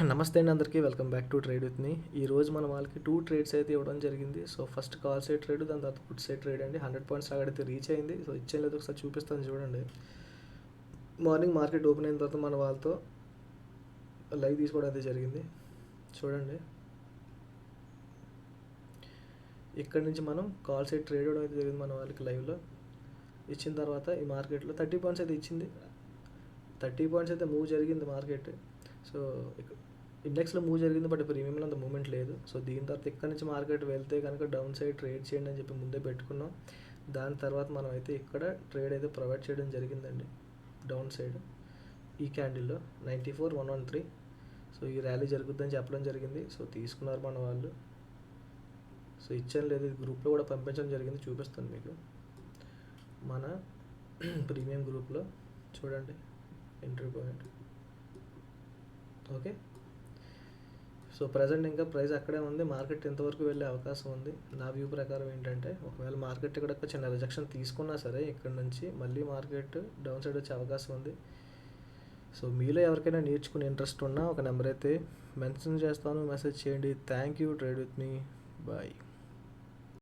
నమస్తే అండి అందరికీ welcome back to trade with me. ఈరోజు మన వాళ్ళకి 2 ట్రేడ్స్ అయితే ఇవ్వడం జరిగింది. So first call side trade, దాని తర్వాత పుట్ సైడ్ ట్రేడ్ అండి. 100 పాయింట్స్ అయితే రీచ్ అయింది. సో ఇచ్చేం లేదు, ఒకసారి చూపిస్తాను చూడండి. మార్నింగ్ మార్కెట్ ఓపెన్ అయిన తర్వాత మన వాళ్ళతో లైవ్ తీసుకోవడం అయితే జరిగింది. చూడండి, ఇక్కడ నుంచి మనం కాల్ సైడ్ ట్రేడ్ అవ్వడం అయితే జరిగింది మన వాళ్ళకి లైవ్లో. ఇచ్చిన తర్వాత ఈ మార్కెట్లో 30 పాయింట్స్ అయితే ఇచ్చింది. 30 పాయింట్స్ అయితే మూవ్ జరిగింది మార్కెట్. సో ఇండెక్స్లో మూవ్ జరిగింది, బట్ ప్రీమియంలో అంత మూమెంట్ లేదు. సో దీని తర్వాత ఇక్కడ నుంచి మార్కెట్ వెళ్తే కనుక డౌన్ సైడ్ ట్రేడ్ చేయండి అని చెప్పి ముందే పెట్టుకున్నాం. దాని తర్వాత మనం అయితే ఇక్కడ ట్రేడ్ అయితే ప్రొవైడ్ చేయడం జరిగిందండి. డౌన్ సైడ్ ఈ క్యాండిల్లో 94,113. సో ఈ ర్యాలీ జరుగుద్దని చెప్పడం జరిగింది. సో తీసుకున్నారు మన వాళ్ళు. సో ఇచ్చాను లేదు, గ్రూప్లో కూడా పంపించడం జరిగింది, చూపిస్తాను మీకు. మన ప్రీమియం గ్రూప్లో చూడండి entry point. Okay, so present ఇంకా ప్రైస్ అక్కడే ఉంది. మార్కెట్ ఎంతవరకు వెళ్ళే అవకాశం ఉంది నా వ్యూ ప్రకారం ఏంటంటే, ఒకవేళ మార్కెట్ ఇక్కడ చిన్న రిజెక్షన్ తీసుకున్నా సరే ఇక్కడ నుంచి మళ్ళీ మార్కెట్ డౌన్ సైడ్ వచ్చే అవకాశం ఉంది. సో మీలో ఎవరికైనా నేర్చుకునే ఇంట్రెస్ట్ ఉన్నా ఒక నెంబర్ అయితే మెన్షన్ చేస్తాను, మెసేజ్ చేయండి. Thank you. Trade with me. Bye.